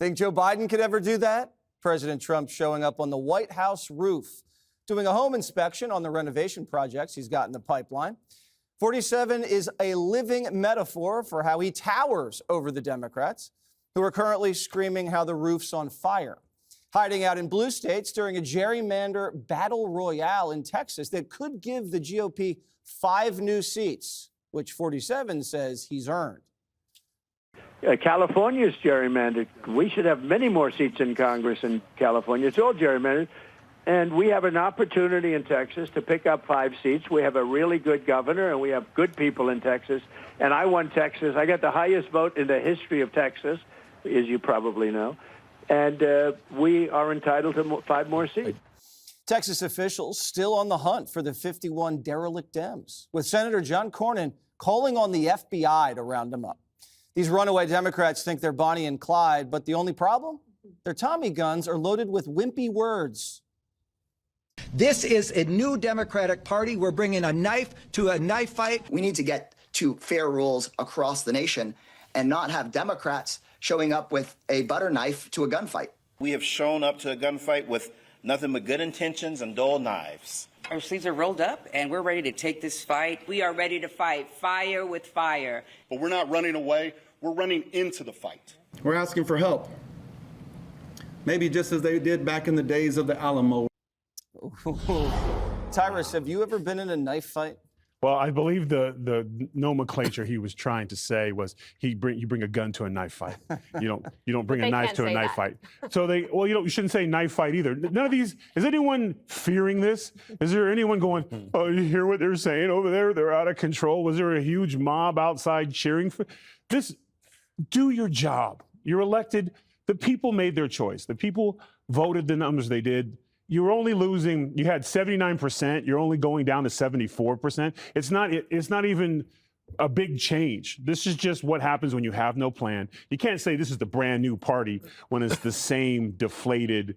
Think Joe Biden could ever do that? President Trump showing up on the White House roof, doing a home inspection on the renovation projects he's got in the pipeline. 47 is a living metaphor for how he towers over the Democrats, who are currently screaming how the roof's on fire. Hiding out in blue states during a gerrymander battle royale in Texas that could give the GOP 5 new seats, which 47 says he's earned. California's gerrymandered. We should have many more seats in Congress in California. It's all gerrymandered. And we have an opportunity in Texas to pick up 5 seats. We have a really good governor, and we have good people in Texas. And I won Texas. I got the highest vote in the history of Texas, as you probably know. And we are entitled to 5 more seats. Texas officials still on the hunt for the 51 derelict Dems, with Senator John Cornyn calling on the FBI to round them up. These runaway Democrats think they're Bonnie and Clyde, but the only problem? Their Tommy guns are loaded with wimpy words. This is a new Democratic Party. We're bringing a knife to a knife fight. We need to get to fair rules across the nation and not have Democrats showing up with a butter knife to a gunfight. We have shown up to a gunfight with nothing but good intentions and dull knives. Our sleeves are rolled up, and we're ready to take this fight. We are ready to fight fire with fire. But we're not running away. We're running into the fight. We're asking for help. Maybe just as they did back in the days of the Alamo. Tyrus, have you ever been in a knife fight? Well, I believe the nomenclature he was trying to say was you bring a gun to a knife fight. You don't bring a knife to a knife fight. So you shouldn't say knife fight either. None of these. Is anyone fearing this? Is there anyone going, oh, you hear what they're saying over there? They're out of control. Was there a huge mob outside cheering for this? Do your job. You're elected. The people made their choice. The people voted the numbers they did. You were only losing, you had 79%, you're only going down to 74%. It's not even a big change. This is just what happens when you have no plan. You can't say this is the brand new party when it's the same deflated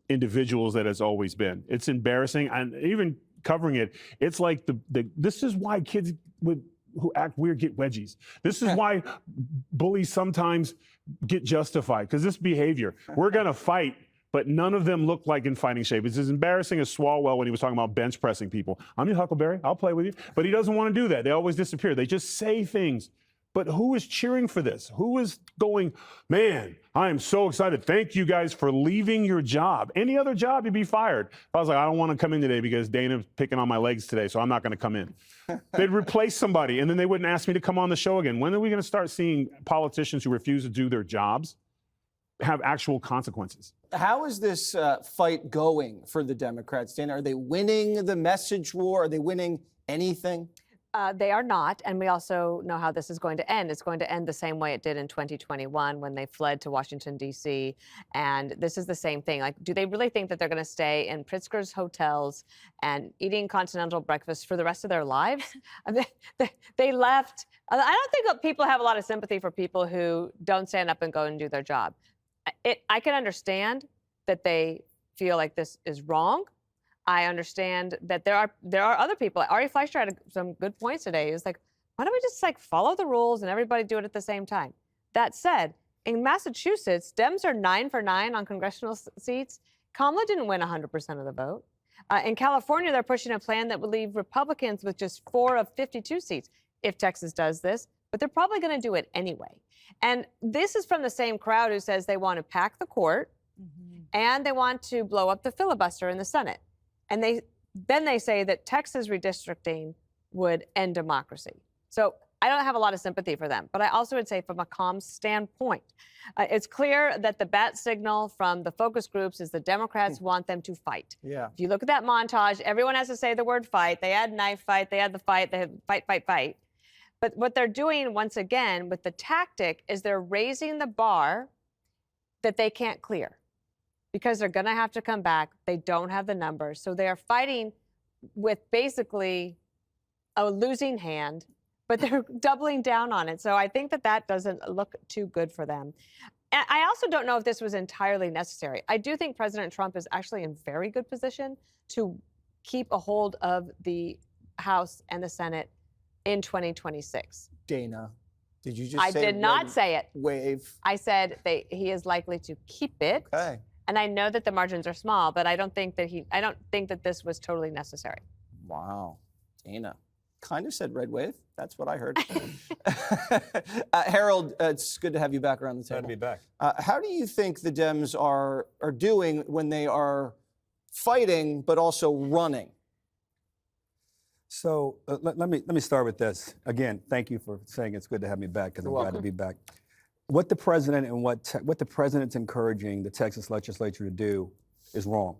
individuals that it's always been. It's embarrassing. And even covering it, it's like this is why kids who act weird get wedgies. This is why bullies sometimes get justified, because this behavior, we're gonna fight, but none of them look like in fighting shape. It's as embarrassing as Swalwell when he was talking about bench pressing people. I'm your Huckleberry, I'll play with you. But he doesn't want to do that. They always disappear. They just say things. But who is cheering for this? Who is going, man, I am so excited. Thank you guys for leaving your job. Any other job, you'd be fired. I was like, I don't want to come in today because Dana's picking on my legs today, so I'm not going to come in. They'd replace somebody, and then they wouldn't ask me to come on the show again. When are we going to start seeing politicians who refuse to do their jobs have actual consequences? How is this fight going for the Democrats, Dana? Are they winning the message war? Are they winning anything? They are not, and we also know how this is going to end. It's going to end the same way it did in 2021 when they fled to Washington, D.C., and this is the same thing. Like, do they really think that they're going to stay in Pritzker's hotels and eating continental breakfast for the rest of their lives? I mean, they left. I don't think that people have a lot of sympathy for people who don't stand up and go and do their job. I can understand that they feel like this is wrong. I understand that there are other people. Ari Fleischer had some good points today. He was like, why don't we just follow the rules and everybody do it at the same time? That said, in Massachusetts, Dems are 9 for 9 on congressional seats. Kamala didn't win 100% of the vote. In California, they're pushing a plan that would leave Republicans with just 4 of 52 seats if Texas does this, but they're probably going to do it anyway. And this is from the same crowd who says they want to pack the court and they want to blow up the filibuster in the Senate. And then they say that Texas redistricting would end democracy. So I don't have a lot of sympathy for them. But I also would say from a calm standpoint, it's clear that the bat signal from the focus groups is the Democrats want them to fight. Yeah. If you look at that montage, everyone has to say the word fight. They had knife fight. They had the fight. They had fight, fight, fight. But what they're doing, once again, with the tactic is they're raising the bar that they can't clear because they're going to have to come back. They don't have the numbers. So they are fighting with basically a losing hand, but they're doubling down on it. So I think that doesn't look too good for them. And I also don't know if this was entirely necessary. I do think President Trump is actually in very good position to keep a hold of the House and the Senate in 2026. Dana, Did you just I say did not red say it. wave? I said he is likely to keep it. Okay. And I know that the margins are small, but I don't think that this was totally necessary. Wow. Dana kind of said red wave. That's what I heard. Harold, it's good to have you back around the table. Glad to be back. How do you think the Dems are doing when they are fighting but also running? So let me start with this. Again, thank you for saying it's good to have me back, because I'm glad to be back. What the president and what the president's encouraging the Texas legislature to do is wrong.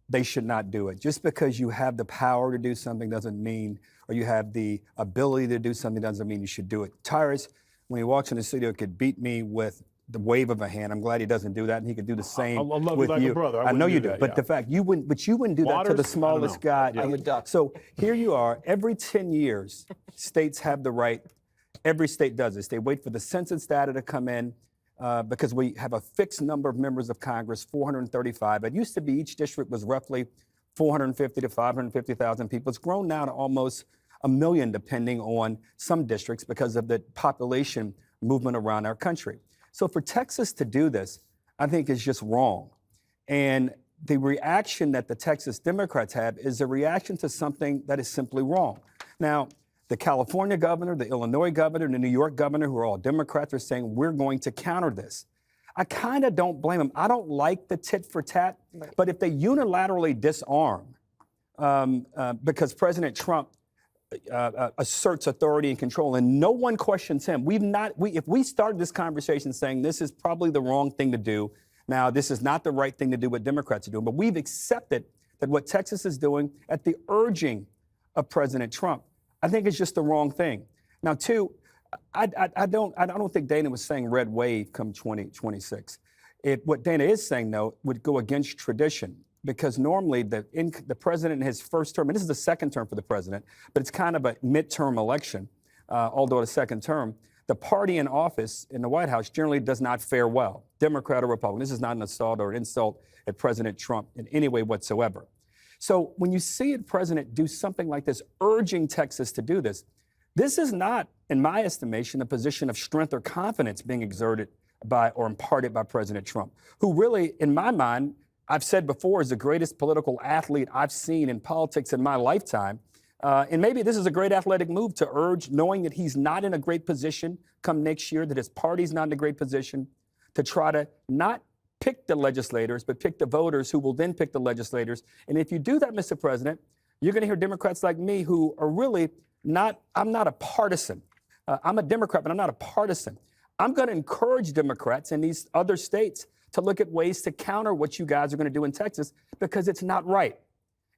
They should not do it. Just because you have the power to do something doesn't mean, or you have the ability to do something doesn't mean you should do it. Tyrus, when he walks in the studio, could beat me with the wave of a hand. I'm glad he doesn't do that, and he could do the same I love with you like you. a brother. I know you do, that, but yeah. the fact you wouldn't do that to the smallest guy. I would duck. So here you are. Every 10 years, states have the right. Every state does this. They wait for the census data to come in because we have a fixed number of members of Congress, 435. It used to be each district was roughly 450 to 550,000 people. It's grown now to almost 1 million, depending on some districts, because of the population movement around our country. So for Texas to do this, I think is just wrong. And the reaction that the Texas Democrats have is a reaction to something that is simply wrong. Now, the California governor, the Illinois governor, and the New York governor, who are all Democrats, are saying we're going to counter this. I kind of don't blame them. I don't like the tit for tat, but if they unilaterally disarm, because President Trump asserts authority and control, and no one questions him. If we started this conversation saying this is probably the wrong thing to do, now this is not the right thing to do what Democrats are doing, but we've accepted that what Texas is doing at the urging of President Trump, I think is just the wrong thing. Now, two, I don't think Dana was saying red wave come 2026. What Dana is saying, though, would go against tradition, because normally the president in his first term, and this is the second term for the president, but it's kind of a midterm election, although a second term, the party in office in the White House generally does not fare well, Democrat or Republican. This is not an assault or an insult at President Trump in any way whatsoever. So when you see a president do something like this, urging Texas to do this, this is not, in my estimation, a position of strength or confidence being exerted by or imparted by President Trump, who really, in my mind, I've said before, is the greatest political athlete I've seen in politics in my lifetime. And maybe this is a great athletic move to urge, knowing that he's not in a great position come next year, that his party's not in a great position, to try to not pick the legislators, but pick the voters who will then pick the legislators. And if you do that, Mr. President, you're going to hear Democrats like me who are really not, I'm not a partisan. I'm a Democrat, but I'm not a partisan. I'm going to encourage Democrats in these other states to look at ways to counter what you guys are going to do in Texas, because it's not right.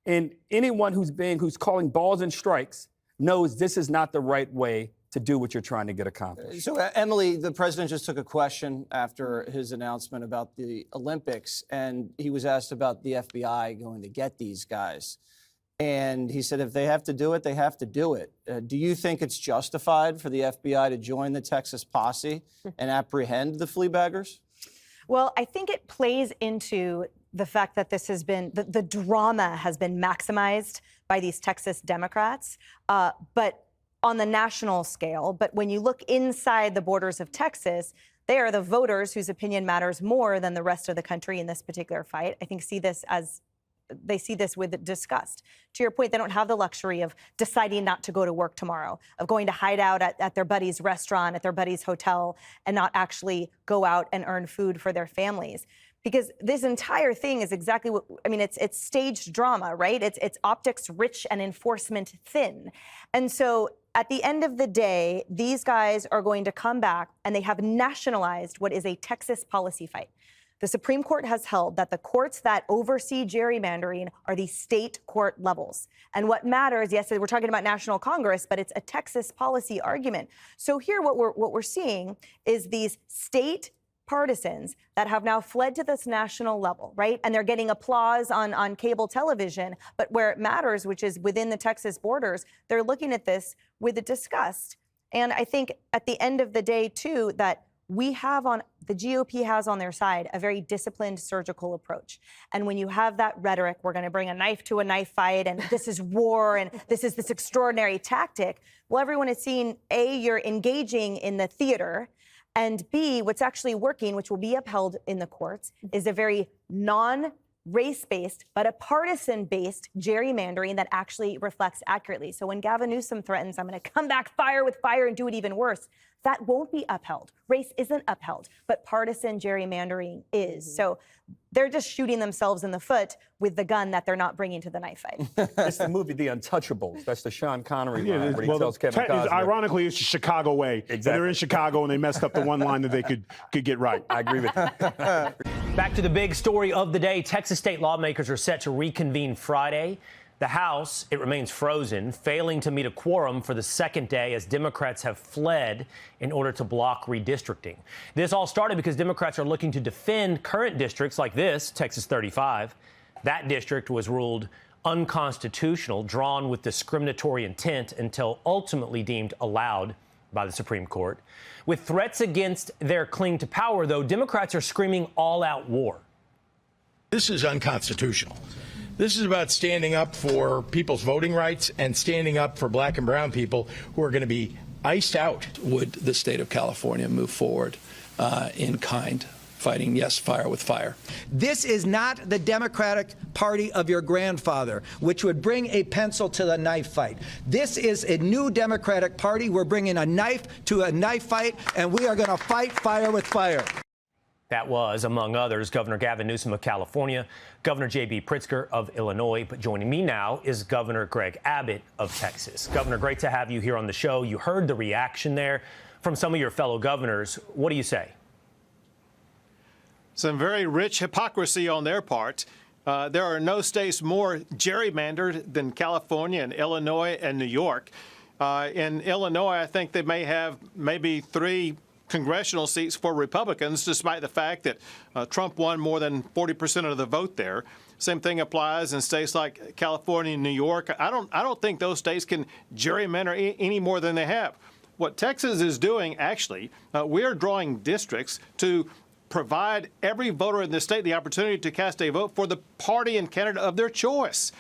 And anyone who's calling balls and strikes knows this is not the right way to do what you're trying to get accomplished. So, Emily, the president just took a question after his announcement about the Olympics, and he was asked about the FBI going to get these guys. And he said if they have to do it, they have to do it. Do you think it's justified for the FBI to join the Texas posse and apprehend the flea baggers? Well, I think it plays into the fact that this has been, the drama has been maximized by these Texas Democrats, but on the national scale. But when you look inside the borders of Texas, they are the voters whose opinion matters more than the rest of the country in this particular fight. I think they see this with disgust. To your point, they don't have the luxury of deciding not to go to work tomorrow, of going to hide out at their buddy's restaurant, at their buddy's hotel, and not actually go out and earn food for their families. Because this entire thing is exactly what, I mean, it's staged drama, right? It's optics rich and enforcement thin. And so at the end of the day, these guys are going to come back and they have nationalized what is a Texas policy fight. The Supreme Court has held that the courts that oversee gerrymandering are the state court levels. And what matters, yes, we're talking about national Congress, but it's a Texas policy argument. So here what we're seeing is these state partisans that have now fled to this national level, right? And they're getting applause on cable television, but where it matters, which is within the Texas borders, they're looking at this with a disgust. And I think at the end of the day, too, that we have on the GOP has on their side a very disciplined surgical approach. And when you have that rhetoric, we're going to bring a knife to a knife fight, and this is war, and this is this extraordinary tactic. Well, everyone has seen, A, you're engaging in the theater, and B, what's actually working, which will be upheld in the courts, is a very non-race-based, but a partisan-based gerrymandering that actually reflects accurately. So when Gavin Newsom threatens, I'm going to come back fire with fire and do it even worse, that won't be upheld. Race isn't upheld, but partisan gerrymandering is. So they're just shooting themselves in the foot with the gun that they're not bringing to the knife fight. It's the movie The Untouchables. That's the Sean Connery line where he tells Kevin Costner. Ironically, it's the Chicago way. Exactly. They're in Chicago and they messed up the one line that they could get right. I agree with you. Back to the big story of the day. Texas state lawmakers are set to reconvene Friday. The House, it remains frozen, failing to meet a quorum for the second day as Democrats have fled in order to block redistricting. This all started because Democrats are looking to defend current districts like this, Texas 35. That district was ruled unconstitutional, drawn with discriminatory intent until ultimately deemed allowed by the Supreme Court. With threats against their claim to power, though, Democrats are screaming all-out war. This is unconstitutional. This is about standing up for people's voting rights and standing up for black and brown people who are going to be iced out. Would the state of California move forward in kind, fighting, yes, fire with fire? This is not the Democratic Party of your grandfather, which would bring a pencil to the knife fight. This is a new Democratic Party. We're bringing a knife to a knife fight, and we are going to fight fire with fire. That was, among others, Governor Gavin Newsom of California, Governor J.B. Pritzker of Illinois. But joining me now is Governor Greg Abbott of Texas. Governor, great to have you here on the show. You heard the reaction there from some of your fellow governors. What do you say? Some very rich hypocrisy on their part. There are no states more gerrymandered than California and Illinois and New York. In Illinois, I think they may have maybe 3 congressional seats for Republicans, despite the fact that Trump won more than 40% of the vote there. Same thing applies in states like California and New York. I don't think those states can gerrymander any more than they have. What Texas is doing, actually, we're drawing districts to provide every voter in the state the opportunity to cast a vote for the party and candidate of their choice.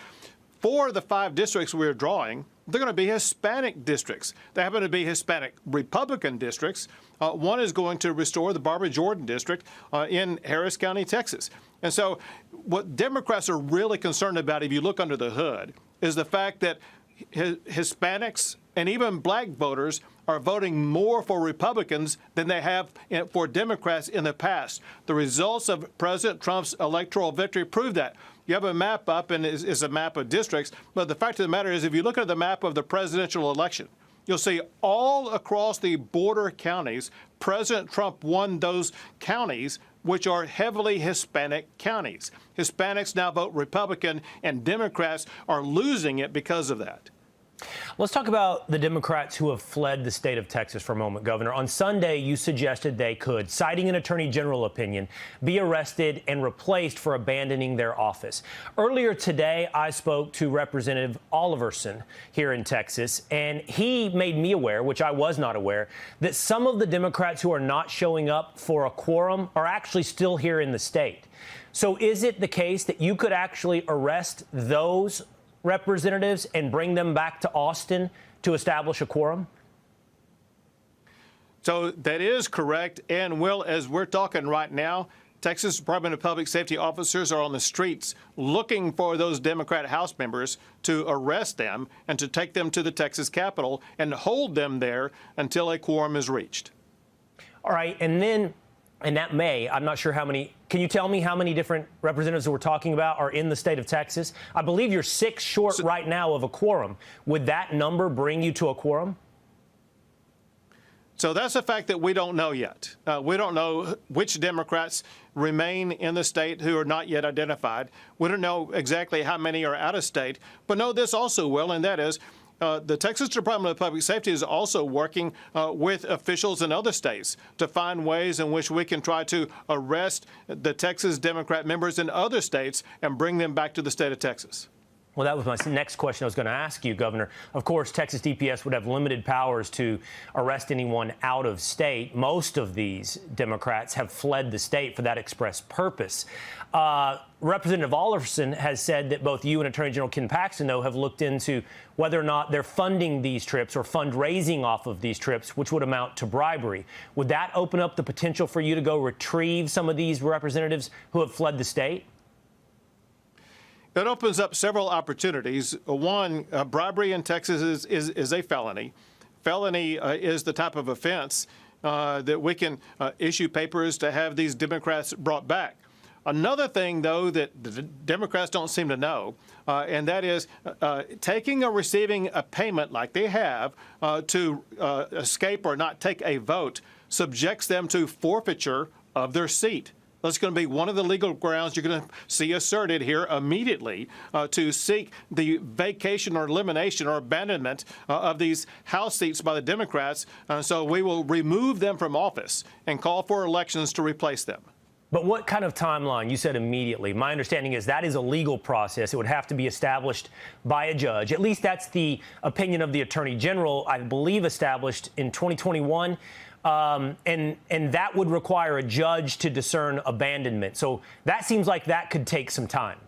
4 of the 5 districts we're drawing, they're going to be Hispanic districts. They happen to be Hispanic Republican districts. One is going to restore the Barbara Jordan district in Harris County, Texas. And so what Democrats are really concerned about, if you look under the hood, is the fact that Hispanics and even black voters are voting more for Republicans than they have for Democrats in the past. The results of President Trump's electoral victory prove that. You have a map up, and it's a map of districts, but the fact of the matter is, if you look at the map of the presidential election, you'll see all across the border counties, President Trump won those counties, which are heavily Hispanic counties. Hispanics now vote Republican, and Democrats are losing it because of that. Let's talk about the Democrats who have fled the state of Texas for a moment, Governor. On Sunday, you suggested they could, citing an attorney general opinion, be arrested and replaced for abandoning their office. Earlier today, I spoke to Representative Oliverson here in Texas, and he made me aware, which I was not aware, that some of the Democrats who are not showing up for a quorum are actually still here in the state. So is it the case that you could actually arrest those representatives and bring them back to Austin to establish a quorum? So that is correct. And, Will, as we're talking right now, Texas Department of Public Safety officers are on the streets looking for those Democrat House members to arrest them and to take them to the Texas Capitol and hold them there until a quorum is reached. All right. And then, and that may, I'm not sure how many, can you tell me how many different representatives that we're talking about are in the state of Texas? I believe you're 6 short right now of a quorum. Would that number bring you to a quorum? So that's a fact that we don't know yet. We don't know which Democrats remain in the state who are not yet identified. We don't know exactly how many are out of state. But know this also, Will, and that is the Texas Department of Public Safety is also working with officials in other states to find ways in which we can try to arrest the Texas Democrat members in other states and bring them back to the state of Texas. Well, that was my next question I was going to ask you, Governor. Of course, Texas DPS would have limited powers to arrest anyone out of state. Most of these Democrats have fled the state for that express purpose. Representative Alderson has said that both you and Attorney General Ken Paxton, though, have looked into whether or not they're funding these trips or fundraising off of these trips, which would amount to bribery. Would that open up the potential for you to go retrieve some of these representatives who have fled the state? It opens up several opportunities. One, bribery in Texas is a felony. Felony is the type of offense that we can issue papers to have these Democrats brought back. Another thing, though, that the Democrats don't seem to know, and that is taking or receiving a payment like they have to escape or not take a vote subjects them to forfeiture of their seat. That's going to be one of the legal grounds you're going to see asserted here immediately to seek the vacation or elimination or abandonment of these House seats by the Democrats. So we will remove them from office and call for elections to replace them. But what kind of timeline? You said immediately. My understanding is that is a legal process. It would have to be established by a judge. At least that's the opinion of the Attorney General, I believe, established in 2021. And that would require a judge to discern abandonment. So that seems like that could take some time.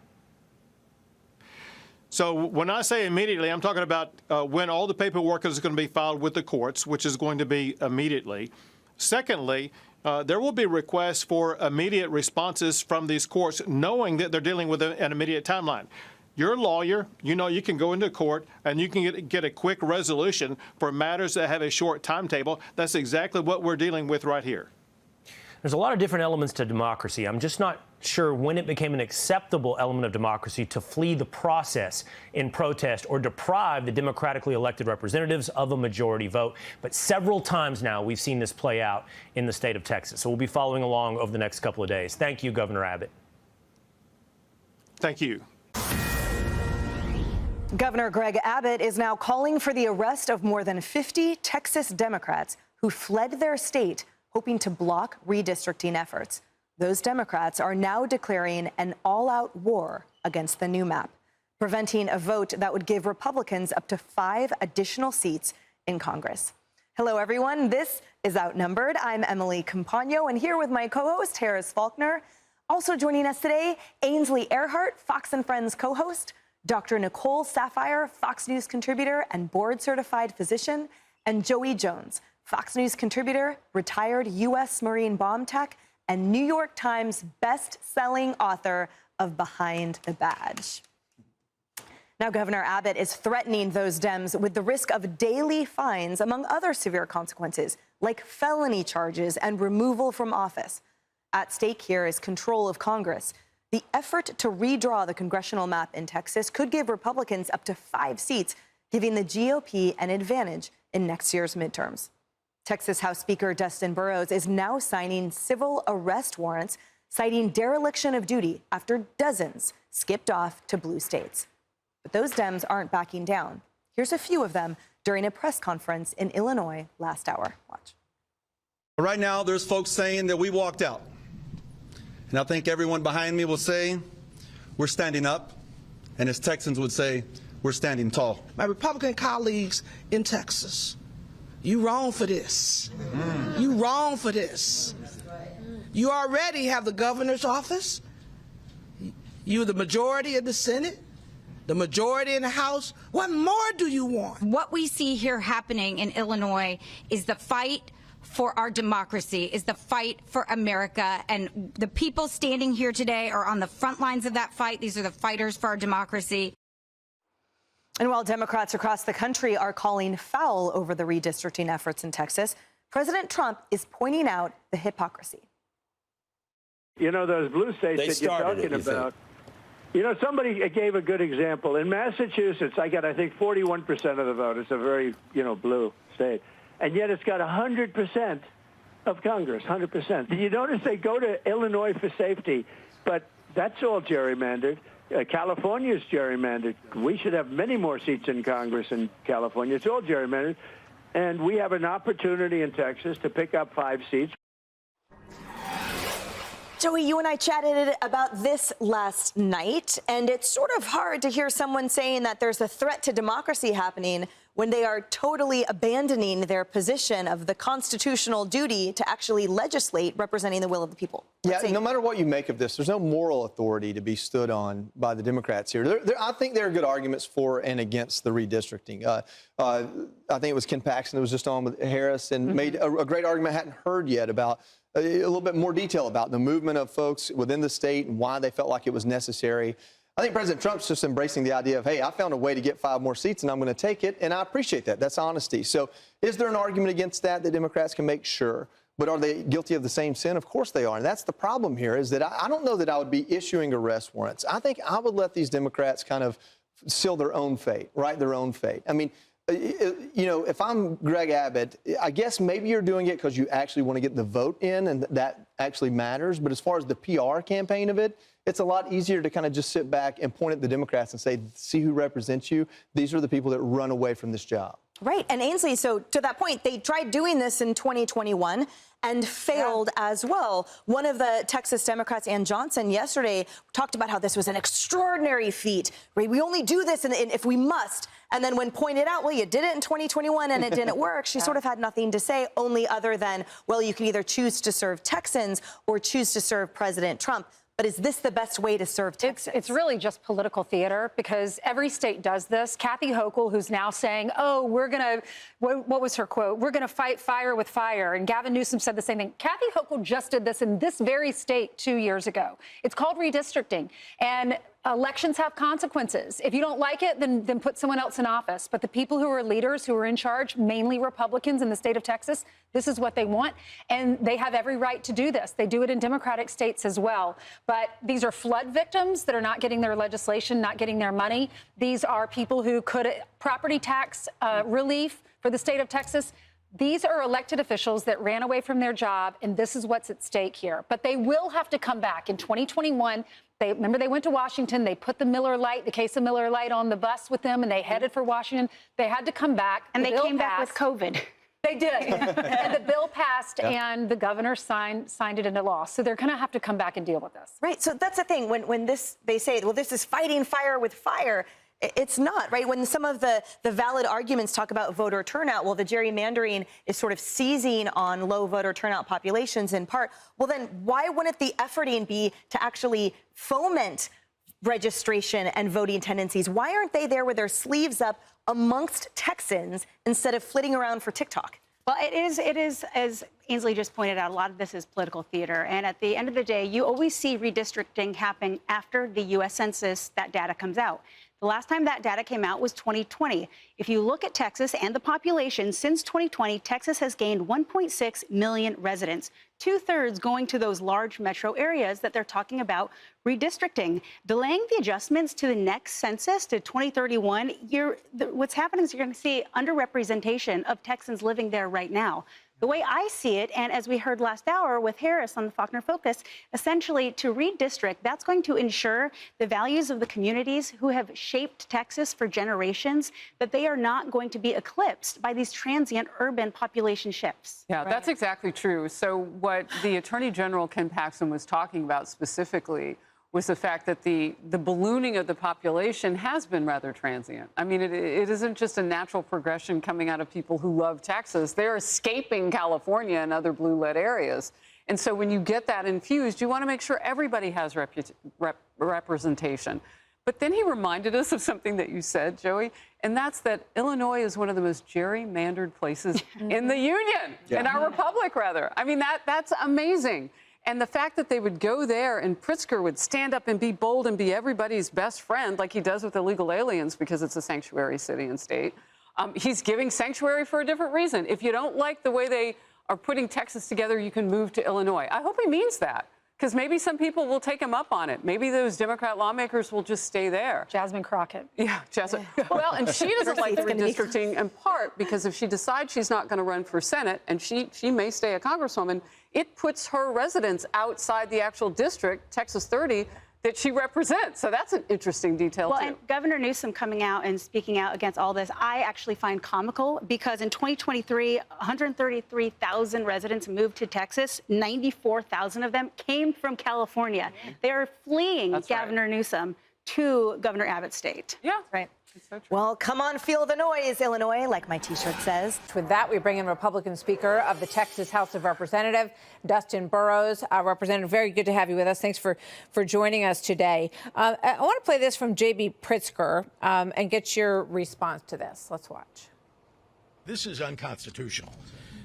So when I say immediately, I'm talking about when all the paperwork is going to be filed with the courts, which is going to be immediately. Secondly, there will be requests for immediate responses from these courts, knowing that they're dealing with an immediate timeline. You're a lawyer. You know you can go into court and you can get a quick resolution for matters that have a short timetable. That's exactly what we're dealing with right here. There's a lot of different elements to democracy. I'm just not sure when it became an acceptable element of democracy to flee the process in protest or deprive the democratically elected representatives of a majority vote. But several times now we've seen this play out in the state of Texas. So we'll be following along over the next couple of days. Thank you, Governor Abbott. Thank you. Governor Greg Abbott is now calling for the arrest of more than 50 Texas Democrats who fled their state, hoping to block redistricting efforts. Those Democrats are now declaring an all-out war against the new map, preventing a vote that would give Republicans up to 5 additional seats in Congress. Hello, everyone. This is Outnumbered. I'm Emily Campagno, and here with my co-host, Harris Faulkner. Also joining us today, Ainsley Earhart, Fox & Friends co-host, Dr. Nicole Saphier, Fox News contributor and board-certified physician, and Joey Jones, Fox News contributor, retired U.S. Marine bomb tech, and New York Times best-selling author of Behind the Badge. Now, Governor Abbott is threatening those Dems with the risk of daily fines, among other severe consequences, like felony charges and removal from office. At stake here is control of Congress. The effort to redraw the congressional map in Texas could give Republicans up to 5 seats, giving the GOP an advantage in next year's midterms. Texas House Speaker Dustin Burrows is now signing civil arrest warrants, citing dereliction of duty after dozens skipped off to blue states. But those Dems aren't backing down. Here's a few of them during a press conference in Illinois last hour. Watch. Right now, there's folks saying that we walked out. And I think everyone behind me will say, we're standing up. And as Texans would say, we're standing tall. My Republican colleagues in Texas, you wrong for this. You wrong for this. You already have the governor's office. You're the majority in the Senate, the majority in the House. What more do you want? What we see here happening in Illinois is the fight for our democracy, is the fight for America, and the people standing here today are on the front lines of that fight. These are the fighters for our democracy. And while Democrats across the country are calling foul over the redistricting efforts in Texas, President Trump is pointing out the hypocrisy. You know, those blue states that you're talking about. You know, somebody gave a good example. In Massachusetts, I think, 41% of the vote. It's a very, blue state. And yet it's got 100% of Congress, 100%. Did you notice they go to Illinois for safety? But that's all gerrymandered. California's gerrymandered. We should have many more seats in Congress in California. It's all gerrymandered. And we have an opportunity in Texas to pick up 5 seats. Joey, you and I chatted about this last night, and it's sort of hard to hear someone saying that there's a threat to democracy happening when they are totally abandoning their position of the constitutional duty to actually legislate representing the will of the people. Yeah, no matter what you make of this, there's no moral authority to be stood on by the Democrats here. I think there are good arguments for and against the redistricting. I think it was Ken Paxton that was just on with Harris and made a great argument I hadn't heard yet about a little bit more detail about the movement of folks within the state and why they felt like it was necessary. I think President Trump's just embracing the idea of, hey, I found a way to get 5 more seats and I'm going to take it, and I appreciate that. That's honesty. So is there an argument against that Democrats can make? Sure. But are they guilty of the same sin? Of course they are. And that's the problem here, is that I don't know that I would be issuing arrest warrants. I think I would let these Democrats kind of seal their own fate, write their own fate. I mean, you know, if I'm Greg Abbott, I guess maybe you're doing it because you actually want to get the vote in and that actually matters. But as far as the PR campaign of it, it's a lot easier to kind of just sit back and point at the Democrats and say, see who represents you. These are the people that run away from this job. Right. And Ainsley, so to that point, they tried doing this in 2021 and failed as well. One of the Texas Democrats, Ann Johnson, yesterday talked about how this was an extraordinary feat. Right? We only do this if we must. And then when pointed out, well, you did it in 2021 and it didn't work, she sort of had nothing to say, only other than, well, you can either choose to serve Texans or choose to serve President Trump. But is this the best way to serve Texas? It's really just political theater, because every state does this. Kathy Hochul, who's now saying, oh, we're going to, what was her quote? We're going to fight fire with fire. And Gavin Newsom said the same thing. Kathy Hochul just did this in this very state 2 years ago. It's called redistricting. And elections have consequences. If you don't like it, then put someone else in office. But the people who are leaders, who are in charge, mainly Republicans in the state of Texas, this is what they want. And they have every right to do this. They do it in Democratic states as well. But these are flood victims that are not getting their legislation, not getting their money. These are people who could property tax relief for the state of Texas. These are elected officials that ran away from their job, and this is what's at stake here. But they will have to come back in 2021. Remember, they went to Washington. They put the case of Miller Lite on the bus with them, and they headed for Washington. They had to come back. And they came back with COVID. They did. And the bill passed, and the governor signed it into law. So they're going to have to come back and deal with this. Right. So that's the thing. When they say, well, this is fighting fire with fire, it's not, right? When some of the valid arguments talk about voter turnout, well, the gerrymandering is sort of seizing on low voter turnout populations in part. Well, then why wouldn't the efforting be to actually foment registration and voting tendencies? Why aren't they there with their sleeves up amongst Texans instead of flitting around for TikTok? Well, it is, as Ainsley just pointed out, a lot of this is political theater. And at the end of the day, you always see redistricting happen after the U.S. Census, that data comes out. The last time that data came out was 2020. If you look at Texas and the population, since 2020, Texas has gained 1.6 million residents, 2/3 going to those large metro areas that they're talking about redistricting. Delaying the adjustments to the next census to 2031, what's happening is you're going to see underrepresentation of Texans living there right now. The way I see it, and as we heard last hour with Harris on the Faulkner Focus, essentially to redistrict, that's going to ensure the values of the communities who have shaped Texas for generations, that they are not going to be eclipsed by these transient urban population shifts. Yeah, that's exactly true. So what the Attorney General Ken Paxton was talking about specifically was the fact that the ballooning of the population has been rather transient. I mean, it isn't just a natural progression coming out of people who love Texas. They're escaping California and other blue-lit areas. And so when you get that infused, you want to make sure everybody has representation. But then he reminded us of something that you said, Joey, and that's that Illinois is one of the most gerrymandered places in the Union, in our republic, rather. I mean, that's amazing. And the fact that they would go there and Pritzker would stand up and be bold and be everybody's best friend like he does with illegal aliens because it's a sanctuary city and state. He's giving sanctuary for a different reason. If you don't like the way they are putting Texas together, you can move to Illinois. I hope he means that, because maybe some people will take him up on it. Maybe those Democrat lawmakers will just stay there. Jasmine Crockett. Yeah, Jasmine. Well, and she doesn't like the redistricting in part because if she decides she's not going to run for Senate, and she may stay a congresswoman, it puts her residents outside the actual district, Texas 30, that she represents. So that's an interesting detail, well, too. And Governor Newsom coming out and speaking out against all this, I actually find comical because in 2023, 133,000 residents moved to Texas. 94,000 of them came from California. They are fleeing Governor Newsom to Governor Abbott's state. Yeah. Right. Well, come on, feel the noise, Illinois, like my T-shirt says. With that, we bring in Republican Speaker of the Texas House of Representatives, Dustin Burrows. Representative, very good to have you with us. Thanks for joining us today. I want to play this from J.B. Pritzker and get your response to this. Let's watch. This is unconstitutional.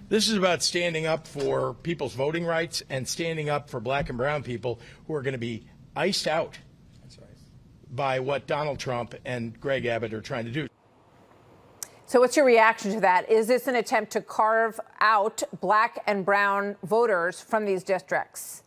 This is about standing up for people's voting rights and standing up for black and brown people who are going to be iced out by what Donald Trump and Greg Abbott are trying to do. So what's your reaction to that? Is this an attempt to carve out black and brown voters from these districts?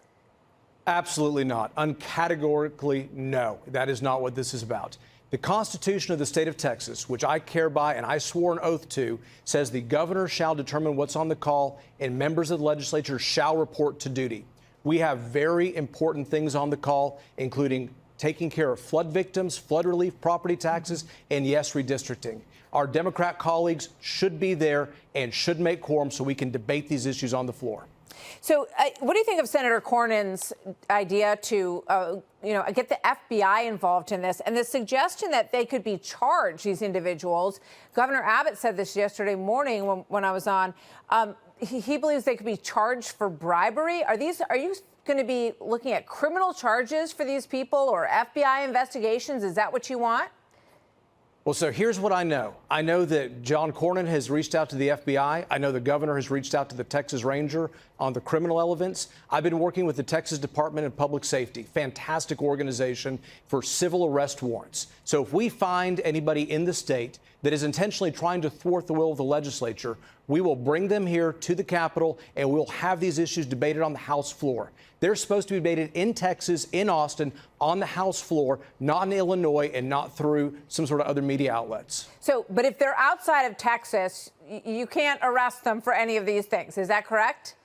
Absolutely not. Uncategorically, no. That is not what this is about. The Constitution of the state of Texas, which I care by and I swore an oath to, says the governor shall determine what's on the call and members of the legislature shall report to duty. We have very important things on the call, including taking care of flood victims, flood relief, property taxes, and yes, redistricting. Our Democrat colleagues should be there and should make quorum so we can debate these issues on the floor. So what do you think of Senator Cornyn's idea to, get the FBI involved in this and the suggestion that they could be charged, these individuals? Governor Abbott said this yesterday morning when I was on. He believes they could be charged for bribery. Are you going to be looking at criminal charges for these people or FBI investigations? Is that what you want? Well, so here's what I know. I know that John Cornyn has reached out to the FBI. I know the governor has reached out to the Texas Ranger on the criminal elements. I've been working with the Texas Department of Public Safety, fantastic organization, for civil arrest warrants. So if we find anybody in the state that is intentionally trying to thwart the will of the legislature, we will bring them here to the Capitol and we'll have these issues debated on the House floor. They're supposed to be debated in Texas, in Austin, on the House floor, not in Illinois and not through some sort of other media outlets. So, but if they're outside of Texas, you can't arrest them for any of these things. Is that correct?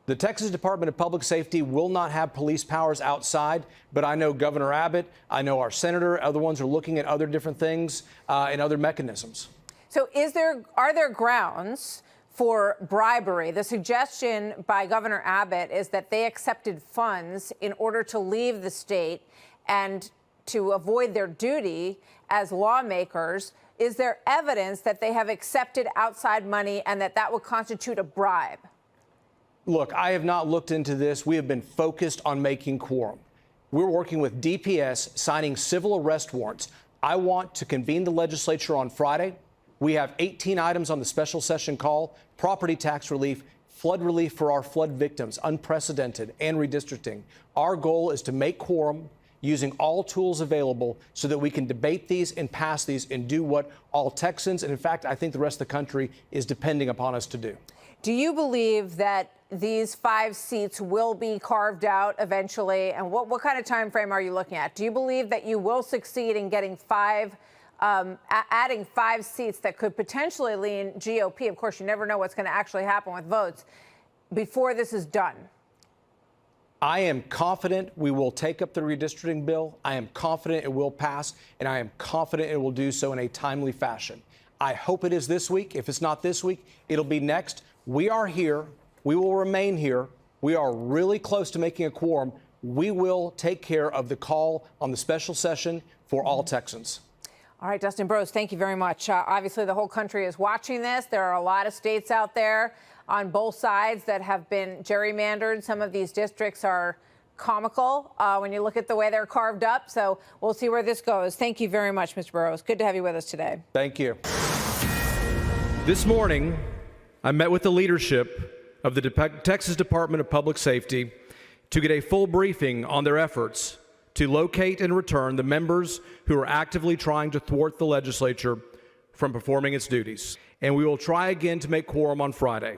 The Texas Department of Public Safety will not have police powers outside, but I know Governor Abbott, I know our senator, other ones are looking at other different things and other mechanisms. So are there grounds for bribery? The suggestion by Governor Abbott is that they accepted funds in order to leave the state and to avoid their duty as lawmakers. Is there evidence that they have accepted outside money and that would constitute a bribe? Look, I have not looked into this. We have been focused on making quorum. We're working with DPS, signing civil arrest warrants. I want to convene the legislature on Friday. We have 18 items on the special session call: property tax relief, flood relief for our flood victims, unprecedented, and redistricting. Our goal is to make quorum using all tools available so that we can debate these and pass these and do what all Texans, and in fact, I think the rest of the country is depending upon us to do. Do you believe that these 5 seats will be carved out eventually? And what kind of time frame are you looking at? Do you believe that you will succeed in getting adding 5 seats that could potentially lean GOP? Of course, you never know what's going to actually happen with votes before this is done. I am confident we will take up the redistricting bill. I am confident it will pass, and I am confident it will do so in a timely fashion. I hope it is this week. If it's not this week, it'll be next. We are here. We will remain here. We are really close to making a quorum. We will take care of the call on the special session for all Texans. All right, Dustin Burrows, thank you very much. Obviously, the whole country is watching this. There are a lot of states out there on both sides that have been gerrymandered. Some of these districts are comical when you look at the way they're carved up. So we'll see where this goes. Thank you very much, Mr. Burrows. Good to have you with us today. Thank you. This morning, I met with the leadership of the Texas Department of Public Safety to get a full briefing on their efforts to locate and return the members who are actively trying to thwart the legislature from performing its duties. And we will try again to make quorum on Friday.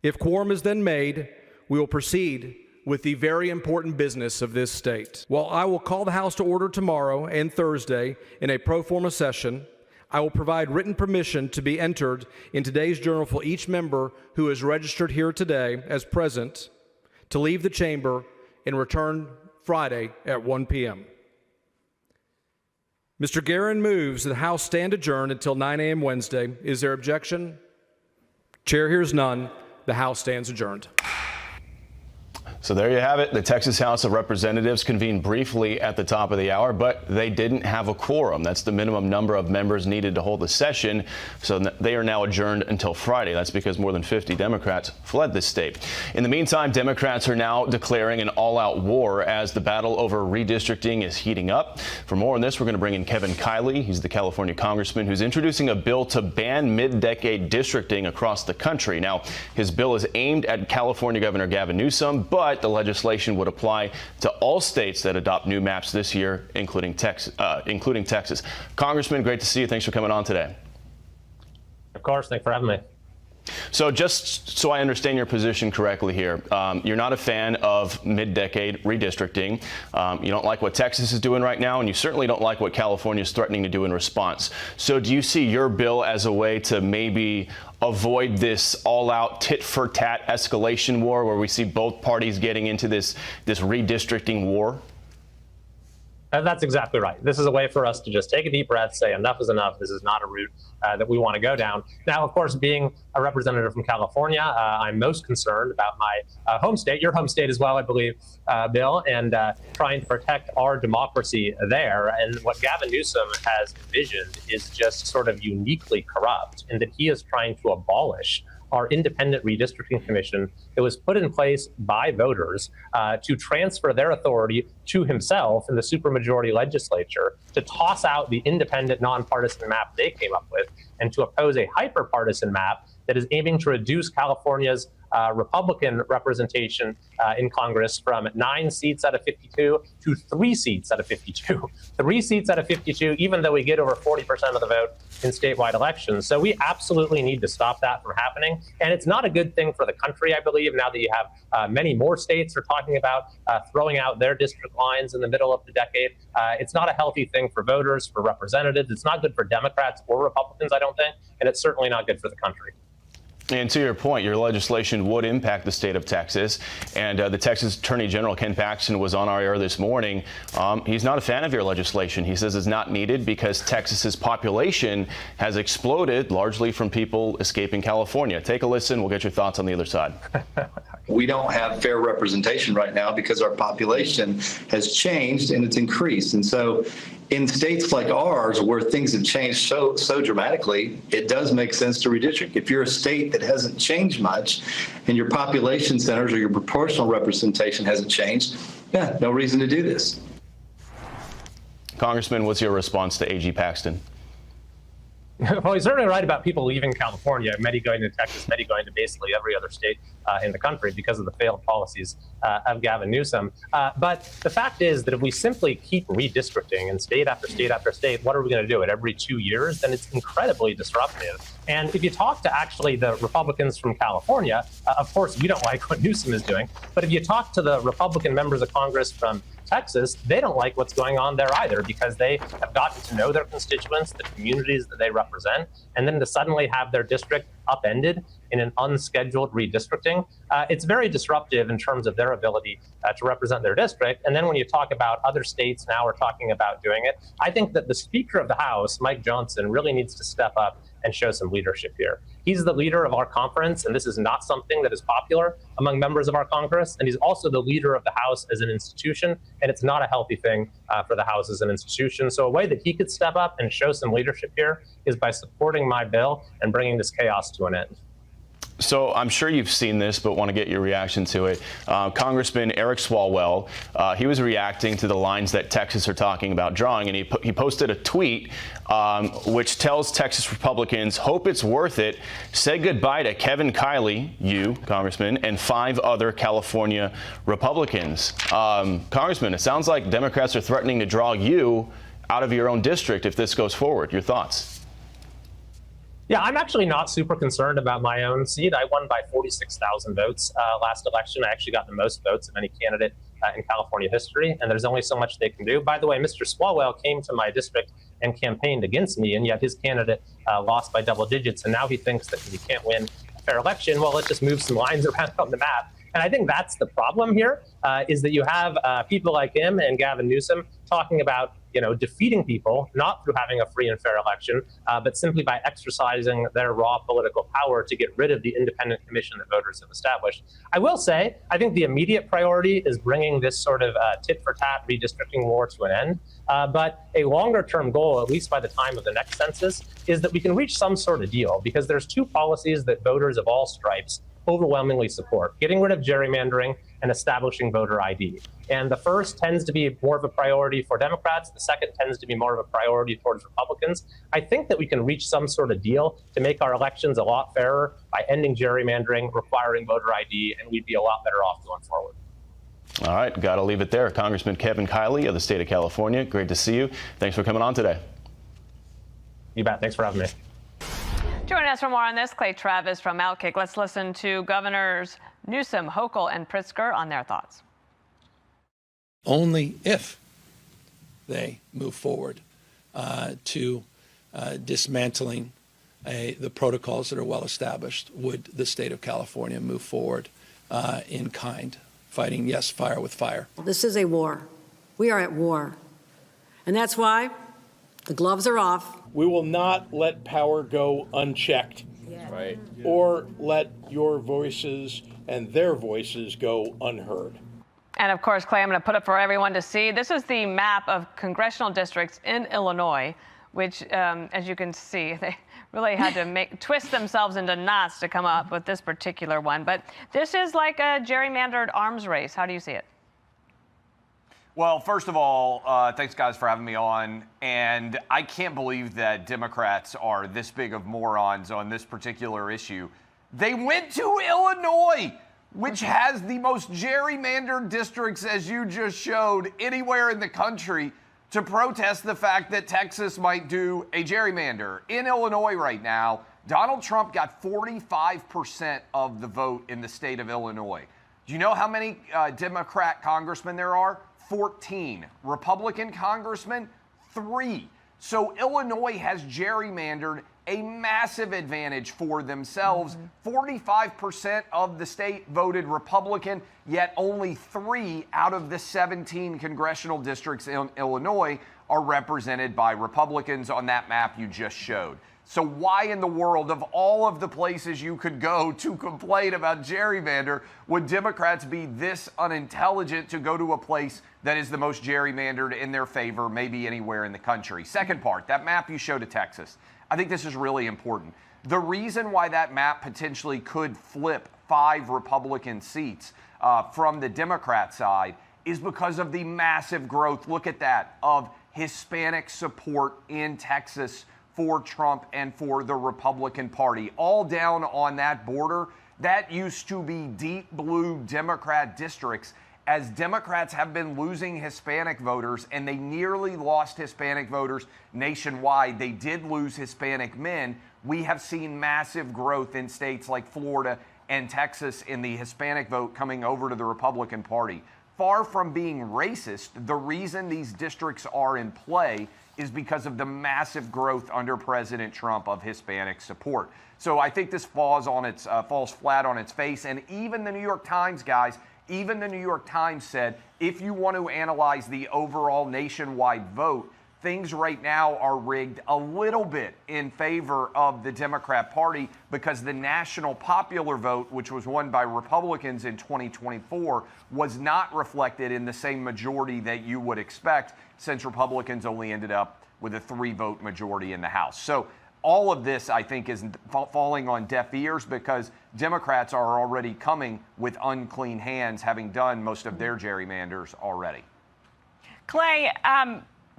If quorum is then made, we will proceed with the very important business of this state. While I will call the House to order tomorrow and Thursday in a pro forma session, I will provide written permission to be entered in today's journal for each member who is registered here today as present to leave the chamber and return Friday at 1 p.m. Mr. Guerin moves that the House stand adjourned until 9 a.m. Wednesday. Is there objection? Chair hears none. The House stands adjourned. So there you have it. The Texas House of Representatives convened briefly at the top of the hour, but they didn't have a quorum. That's the minimum number of members needed to hold the session. So they are now adjourned until Friday. That's because more than 50 Democrats fled the state. In the meantime, Democrats are now declaring an all-out war as the battle over redistricting is heating up. For more on this, we're going to bring in Kevin Kiley. He's the California congressman who's introducing a bill to ban mid-decade districting across the country. Now, his bill is aimed at California Governor Gavin Newsom, but the legislation would apply to all states that adopt new maps this year, including Texas. Congressman, great to see you. Thanks for coming on today. Of course. Thanks for having me. So just so I understand your position correctly here, you're not a fan of mid-decade redistricting. You don't like what Texas is doing right now, and you certainly don't like what California is threatening to do in response. So do you see your bill as a way to maybe avoid this all-out tit-for-tat escalation war where we see both parties getting into this redistricting war? That's exactly right. This is a way for us to just take a deep breath, say enough is enough. This is not a route that we want to go down. Now, of course, being a representative from California, I'm most concerned about my home state, your home state as well, I believe, Bill, and trying to protect our democracy there. And what Gavin Newsom has envisioned is just sort of uniquely corrupt in that he is trying to abolish our independent redistricting commission that was put in place by voters to transfer their authority to himself in the supermajority legislature to toss out the independent nonpartisan map they came up with and to oppose a hyperpartisan map that is aiming to reduce California's Republican representation in Congress from 9 seats out of 52 to 3 seats out of 52. 3 seats out of 52, even though we get over 40% of the vote in statewide elections. So we absolutely need to stop that from happening. And it's not a good thing for the country, I believe, now that you have many more states are talking about throwing out their district lines in the middle of the decade. It's not a healthy thing for voters, for representatives. It's not good for Democrats or Republicans, I don't think. And it's certainly not good for the country. And to your point, your legislation would impact the state of Texas. And the Texas Attorney General, Ken Paxton, was on our air this morning. He's not a fan of your legislation. He says it's not needed because Texas's population has exploded largely from people escaping California. Take a listen. We'll get your thoughts on the other side. We don't have fair representation right now because our population has changed and it's increased. And so in states like ours, where things have changed so dramatically, it does make sense to redistrict. If you're a state that hasn't changed much and your population centers or your proportional representation hasn't changed, yeah, no reason to do this. Congressman, what's your response to AG Paxton? Well, he's certainly right about people leaving California, many going to Texas, many going to basically every other state in the country because of the failed policies of Gavin Newsom. But the fact is that if we simply keep redistricting in state after state after state, what are we going to do? It every 2 years? Then it's incredibly disruptive. And if you talk to actually the Republicans from California, of course, we don't like what Newsom is doing. But if you talk to the Republican members of Congress from Texas, they don't like what's going on there either because they have gotten to know their constituents, the communities that they represent, and then to suddenly have their district upended in an unscheduled redistricting, it's very disruptive in terms of their ability to represent their district. And then when you talk about other states now are talking about doing it, I think that the Speaker of the House, Mike Johnson, really needs to step up and show some leadership here. He's the leader of our conference, and this is not something that is popular among members of our Congress. And he's also the leader of the House as an institution, and it's not a healthy thing for the House as an institution. So a way that he could step up and show some leadership here is by supporting my bill and bringing this chaos to an end. So I'm sure you've seen this, but want to get your reaction to it. Congressman Eric Swalwell, he was reacting to the lines that Texas are talking about drawing, and he posted a tweet which tells Texas Republicans, hope it's worth it, say goodbye to Kevin Kiley, you, Congressman, and 5 other California Republicans. Congressman, it sounds like Democrats are threatening to draw you out of your own district if this goes forward. Your thoughts? Yeah, I'm actually not super concerned about my own seat. I won by 46,000 votes last election. I actually got the most votes of any candidate in California history, and there's only so much they can do. By the way, Mr. Swalwell came to my district and campaigned against me, and yet his candidate lost by double digits, and now he thinks that he can't win a fair election. Well, let's just move some lines around on the map. And I think that's the problem here, is that you have people like him and Gavin Newsom talking about, defeating people, not through having a free and fair election, but simply by exercising their raw political power to get rid of the independent commission that voters have established. I will say, I think the immediate priority is bringing this sort of tit-for-tat redistricting war to an end. But a longer-term goal, at least by the time of the next census, is that we can reach some sort of deal, because there's two policies that voters of all stripes overwhelmingly support: getting rid of gerrymandering and establishing voter ID. And the first tends to be more of a priority for Democrats. The second tends to be more of a priority towards Republicans. I think that we can reach some sort of deal to make our elections a lot fairer by ending gerrymandering, requiring voter ID, and we'd be a lot better off going forward. All right, got to leave it there. Congressman Kevin Kiley of the state of California, great to see you. Thanks for coming on today. You bet. Thanks for having me. Joining us for more on this, Clay Travis from Outkick. Let's listen to Governors Newsom, Hochul, and Pritzker on their thoughts. Only if they move forward to dismantling the protocols that are well established would the state of California move forward in kind, fighting, yes, fire with fire. This is a war. We are at war. And that's why the gloves are off. We will not let power go unchecked, right? Or let your voices and their voices go unheard. And of course, Clay, I'm going to put up for everyone to see. This is the map of congressional districts in Illinois, which, as you can see, they really had to twist themselves into knots to come up with this particular one. But this is like a gerrymandered arms race. How do you see it? Well, first of all, thanks, guys, for having me on. And I can't believe that Democrats are this big of morons on this particular issue. They went to Illinois, which has the most gerrymandered districts, as you just showed, anywhere in the country, to protest the fact that Texas might do a gerrymander. In Illinois right now, Donald Trump got 45% of the vote in the state of Illinois. Do you know how many Democrat congressmen there are? 14. Republican congressmen, 3. So Illinois has gerrymandered a massive advantage for themselves. 45% of the state voted Republican, yet only 3 out of the 17 congressional districts in Illinois are represented by Republicans on that map you just showed. So why in the world, of all of the places you could go to complain about gerrymander, would Democrats be this unintelligent to go to a place that is the most gerrymandered in their favor, maybe anywhere in the country? Second part, that map you showed of Texas. I think this is really important. The reason why that map potentially could flip 5 Republican seats from the Democrat side is because of the massive growth, look at that, of Hispanic support in Texas for Trump and for the Republican Party. All down on that border, that used to be deep blue Democrat districts. As Democrats have been losing Hispanic voters, and they nearly lost Hispanic voters nationwide, they did lose Hispanic men. We have seen massive growth in states like Florida and Texas in the Hispanic vote coming over to the Republican Party. Far from being racist, the reason these districts are in play is because of the massive growth under President Trump of Hispanic support. So I think this falls flat on its face. And even the New York Times, guys, even the New York Times said, if you want to analyze the overall nationwide vote, things right now are rigged a little bit in favor of the Democrat Party because the national popular vote, which was won by Republicans in 2024, was not reflected in the same majority that you would expect, since Republicans only ended up with a 3-vote majority in the House. So all of this, I think, is falling on deaf ears because Democrats are already coming with unclean hands, having done most of their gerrymanders already. Clay,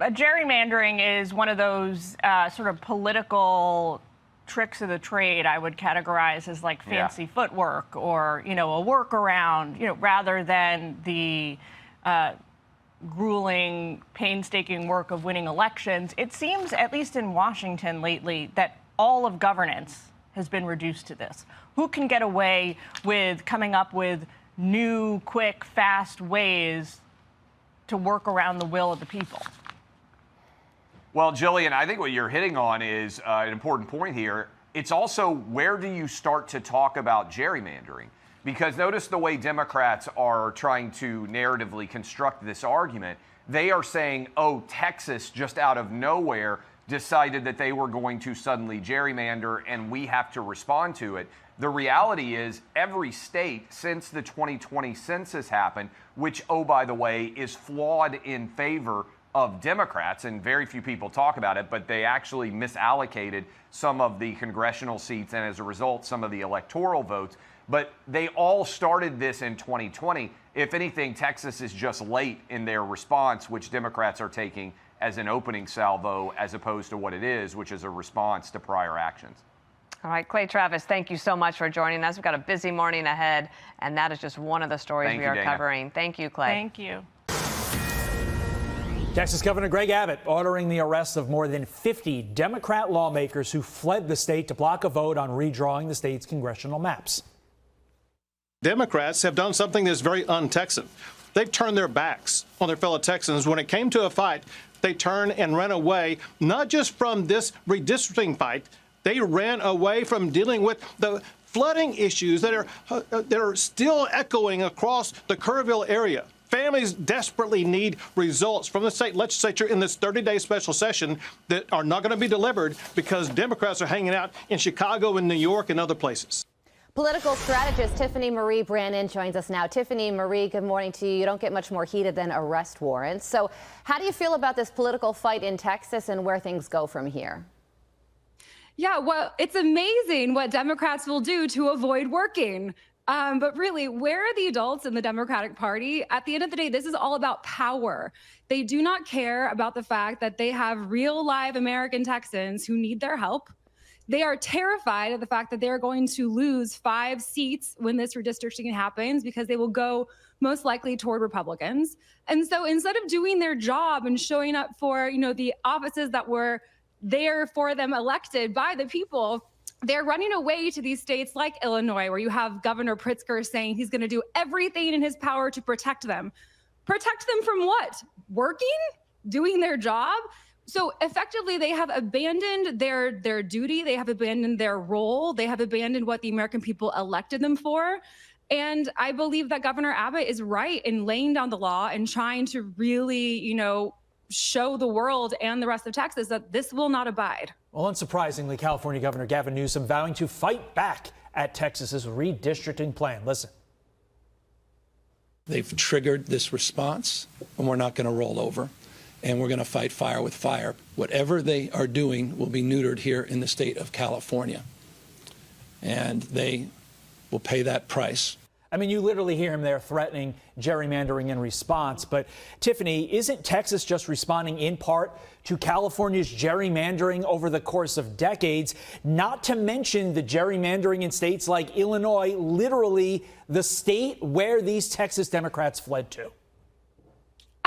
gerrymandering is one of those sort of political tricks of the trade I would categorize as like fancy footwork or, a workaround, rather than the grueling, painstaking work of winning elections. It seems, at least in Washington lately, that all of governance has been reduced to this. Who can get away with coming up with new, quick, fast ways to work around the will of the people? Well, Jillian, I think what you're hitting on is an important point here. It's also, where do you start to talk about gerrymandering? Because notice the way Democrats are trying to narratively construct this argument. They are saying, oh, Texas just out of nowhere decided that they were going to suddenly gerrymander and we have to respond to it. The reality is every state since the 2020 census happened, which, oh, by the way, is flawed in favor of Democrats, and very few people talk about it, but they actually misallocated some of the congressional seats and as a result, some of the electoral votes. But they all started this in 2020. If anything, Texas is just late in their response, which Democrats are taking as an opening salvo as opposed to what it is, which is a response to prior actions. All right, Clay Travis, thank you so much for joining us. We've got a busy morning ahead, and that is just one of the stories we are covering. Thank you, Clay. Thank you. Texas Governor Greg Abbott ordering the arrest of more than 50 Democrat lawmakers who fled the state to block a vote on redrawing the state's congressional maps. Democrats have done something that's very un-Texan. They've turned their backs on their fellow Texans. When it came to a fight, they turned and ran away, not just from this redistricting fight, they ran away from dealing with the flooding issues that are still echoing across the Kerrville area. Families desperately need results from the state legislature in this 30-day special session that are not going to be delivered because Democrats are hanging out in Chicago and New York and other places. Political strategist Tiffany Marie Brannon joins us now. Tiffany Marie, good morning to you. You don't get much more heated than arrest warrants. So how do you feel about this political fight in Texas and where things go from here? Yeah, well, it's amazing what Democrats will do to avoid working. But really, where are the adults in the Democratic Party? At the end of the day, this is all about power. They do not care about the fact that they have real live American Texans who need their help. They are terrified of the fact that they're going to lose 5 seats when this redistricting happens because they will go most likely toward Republicans. And so instead of doing their job and showing up for, the offices that were there for them elected by the people, they're running away to these states like Illinois, where you have Governor Pritzker saying he's going to do everything in his power to protect them. Protect them from what? Working? Doing their job? So effectively, they have abandoned their duty. They have abandoned their role. They have abandoned what the American people elected them for. And I believe that Governor Abbott is right in laying down the law and trying to really, show the world and the rest of Texas that this will not abide. Well, unsurprisingly, California Governor Gavin Newsom vowing to fight back at Texas's redistricting plan. Listen. They've triggered this response, and we're not going to roll over. And we're going to fight fire with fire. Whatever they are doing will be neutered here in the state of California. And they will pay that price. I mean, you literally hear him there threatening gerrymandering in response. But Tiffany, isn't Texas just responding in part to California's gerrymandering over the course of decades, not to mention the gerrymandering in states like Illinois, literally the state where these Texas Democrats fled to?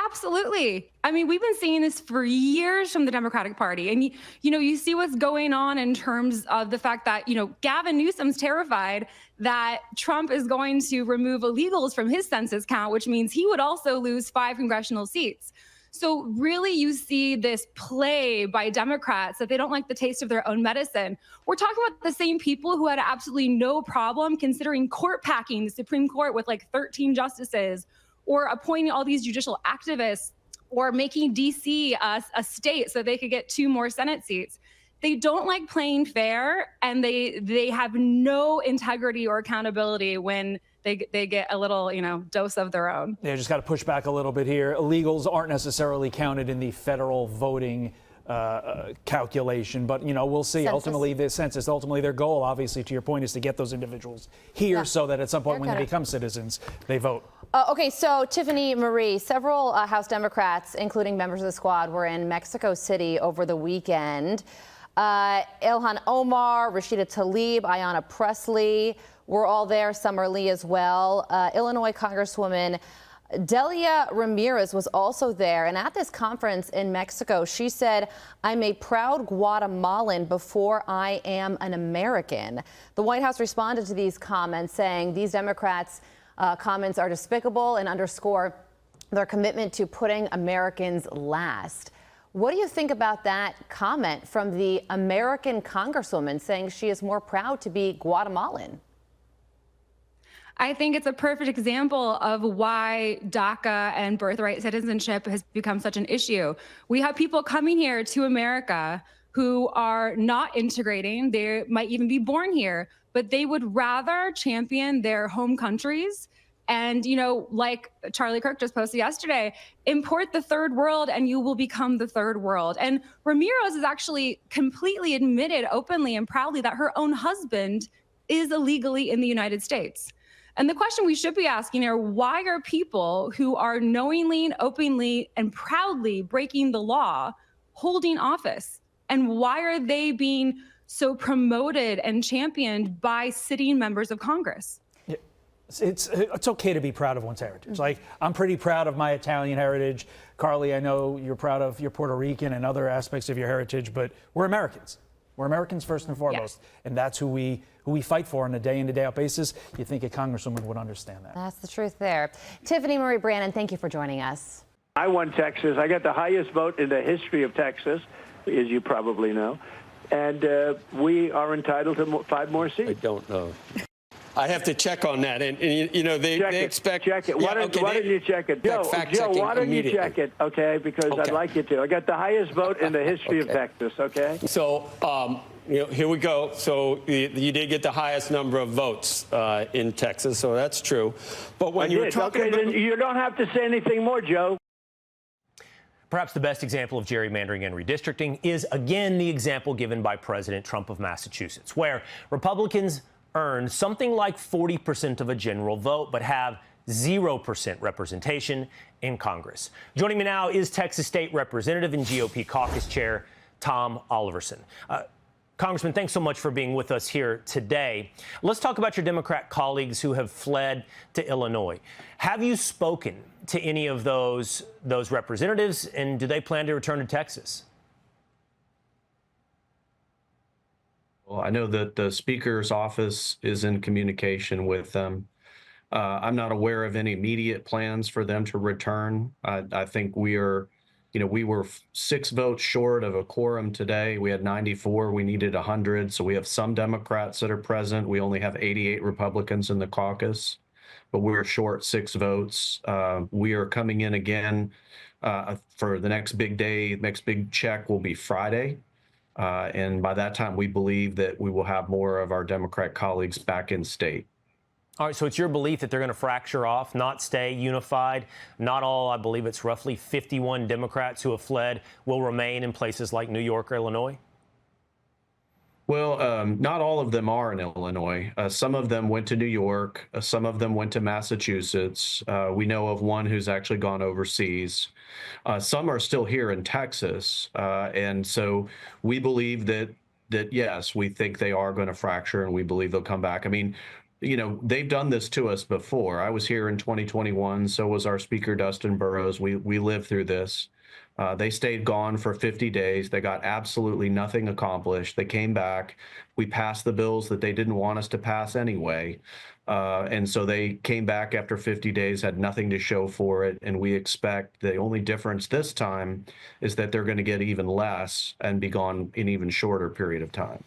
Absolutely. I mean, we've been seeing this for years from the Democratic Party. And, you see what's going on in terms of the fact that, Gavin Newsom's terrified that Trump is going to remove illegals from his census count, which means he would also lose 5 congressional seats. So really, you see this play by Democrats that they don't like the taste of their own medicine. We're talking about the same people who had absolutely no problem considering court packing the Supreme Court with like 13 justices, or appointing all these judicial activists, or making D.C. a state so they could get 2 more Senate seats. They don't like playing fair, and they have no integrity or accountability when they get a little, dose of their own. They just got to push back a little bit here. Illegals aren't necessarily counted in the federal voting calculation, but we'll see. Census. Ultimately, the census, their goal, obviously, to your point, is to get those individuals here so that at some point when they become citizens, they vote. Okay, so Tiffany Marie, several House Democrats, including members of the squad, were in Mexico City over the weekend. Ilhan Omar, Rashida Tlaib, Ayanna Pressley were all there. Summer Lee as well. Illinois Congresswoman Delia Ramirez was also there. And at this conference in Mexico, she said, "I'm a proud Guatemalan before I am an American." The White House responded to these comments, saying these Democrats' comments are despicable and underscore their commitment to putting Americans last. What do you think about that comment from the American Congresswoman saying she is more proud to be Guatemalan? I think it's a perfect example of why DACA and birthright citizenship has become such an issue. We have people coming here to America who are not integrating. They might even be born here, but they would rather champion their home countries and, like Charlie Kirk just posted yesterday, import the third world and you will become the third world. And Ramirez has actually completely admitted openly and proudly that her own husband is illegally in the United States. And the question we should be asking are, why are people who are knowingly and openly and proudly breaking the law holding office? And why are they being so promoted and championed by sitting members of Congress? It's okay to be proud of one's heritage. Like, I'm pretty proud of my Italian heritage. Carly, I know you're proud of your Puerto Rican and other aspects of your heritage, but we're Americans. We're Americans first and foremost, and that's who we fight for on a day in to day out basis. You think a congresswoman would understand that? That's the truth there. Tiffany Marie Brannon, thank you for joining us. I won Texas. I got the highest vote in the history of Texas, as you probably know, and we are entitled to 5 more seats. I don't know. I have to check on that, and they expect. Check it. Why don't you check it, Joe? Why don't you check it? Okay, because I'd like you to. I got the highest vote in the history of Texas. Okay. So here we go. So you did get the highest number of votes in Texas, so that's true. But when you were talking about, then you don't have to say anything more, Joe. Perhaps the best example of gerrymandering and redistricting is, again, the example given by President Trump of Massachusetts, where Republicans earn something like 40% of a general vote, but have 0% representation in Congress. Joining me now is Texas State Representative and GOP Caucus Chair Tom Oliverson. Congressman, thanks so much for being with us here today. Let's talk about your Democrat colleagues who have fled to Illinois. Have you spoken to any of those representatives, and do they plan to return to Texas? Well, I know that the Speaker's office is in communication with them. I'm not aware of any immediate plans for them to return. I think we were 6 votes short of a quorum today. We had 94. We needed 100. So we have some Democrats that are present. We only have 88 Republicans in the caucus, but we're short 6 votes. We are coming in again for the next big day. Next big check will be Friday. And by that time, we believe that we will have more of our Democrat colleagues back in state. All right, so it's your belief that they're going to fracture off, not stay unified. Not all, I believe it's roughly 51 Democrats who have fled, will remain in places like New York or Illinois? Well, not all of them are in Illinois. Some of them went to New York. Some of them went to Massachusetts. We know of one who's actually gone overseas. Some are still here in Texas. And so we believe that yes, we think they are going to fracture, and we believe they'll come back. I mean, they've done this to us before. I was here in 2021. So was our Speaker, Dustin Burrows. We lived through this. They stayed gone for 50 days. They got absolutely nothing accomplished. They came back. We passed the bills that they didn't want us to pass anyway. And so they came back after 50 days, had nothing to show for it. And we expect the only difference this time is that they're going to get even less and be gone in even shorter period of time.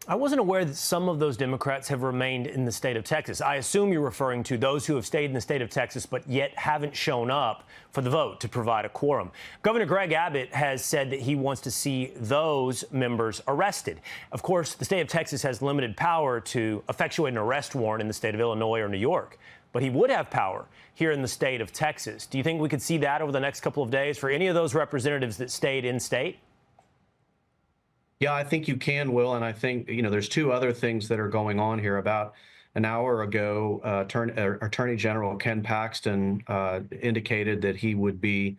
I wasn't aware that some of those Democrats have remained in the state of Texas. I assume you're referring to those who have stayed in the state of Texas but yet haven't shown up for the vote to provide a quorum. Governor Greg Abbott has said that he wants to see those members arrested. Of course, the state of Texas has limited power to effectuate an arrest warrant in the state of Illinois or New York, but he would have power here in the state of Texas. Do you think we could see that over the next couple of days for any of those representatives that stayed in state? Yeah, I think you can, Will. And I think, there's 2 other things that are going on here. About an hour ago, Attorney General Ken Paxton indicated that he would be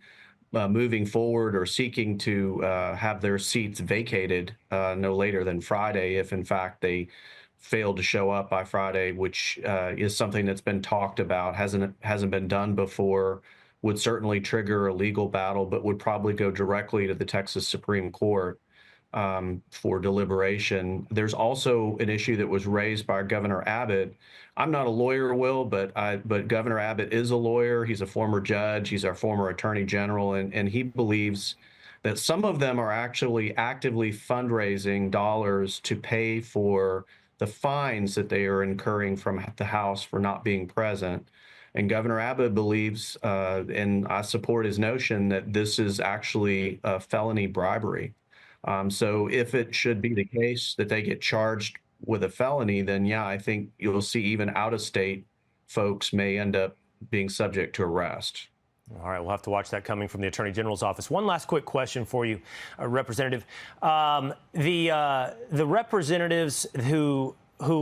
moving forward or seeking to have their seats vacated no later than Friday if, in fact, they failed to show up by Friday, which is something that's been talked about, hasn't been done before, would certainly trigger a legal battle, but would probably go directly to the Texas Supreme Court for deliberation. There's also an issue that was raised by Governor Abbott. I'm not a lawyer, Will, but Governor Abbott is a lawyer. He's a former judge. He's our former attorney general, and he believes that some of them are actually actively fundraising dollars to pay for the fines that they are incurring from the House for not being present. And Governor Abbott believes, and I support his notion, that this is actually a felony bribery. So if it should be the case that they get charged with a felony, then yeah, I think you'll see even out-of-state folks may end up being subject to arrest. All right, we'll have to watch that coming from the Attorney General's office. One last quick question for you, Representative. The representatives who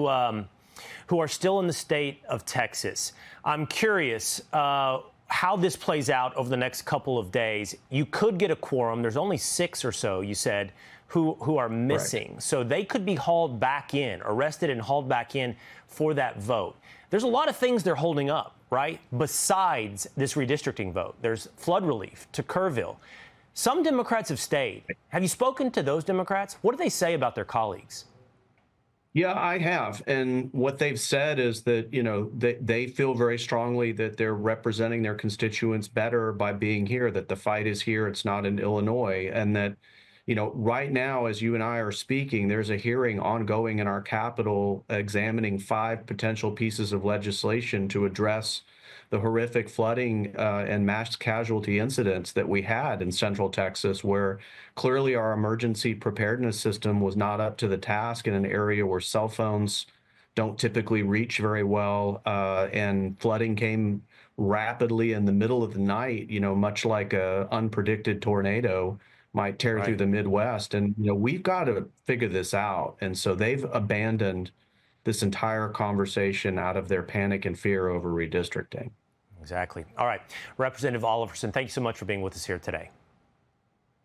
are still in the state of Texas, I'm curious how this plays out over the next couple of days. You could get a quorum. There's only 6 or so, you said, who are missing. Right. So they could be hauled back in, arrested and hauled back in for that vote. There's a lot of things they're holding up, right? Besides this redistricting vote, there's flood relief to Kerrville. Some Democrats have stayed. Have you spoken to those Democrats? What do they say about their colleagues? Yeah, I have. And what they've said is that, you know, they feel very strongly that they're representing their constituents better by being here, that the fight is here, it's not in Illinois, and that, you know, right now, as you and I are speaking, there's a hearing ongoing in our Capitol examining 5 potential pieces of legislation to address the horrific flooding and mass casualty incidents that we had in Central Texas, where clearly our emergency preparedness system was not up to the task in an area where cell phones don't typically reach very well, and flooding came rapidly in the middle of the night, you know, much like a unpredicted tornado might tear through the Midwest. And, you know, we've got to figure this out. And so they've abandoned this entire conversation out of their panic and fear over redistricting. Exactly. All right. Representative Oliverson, thank you so much for being with us here today.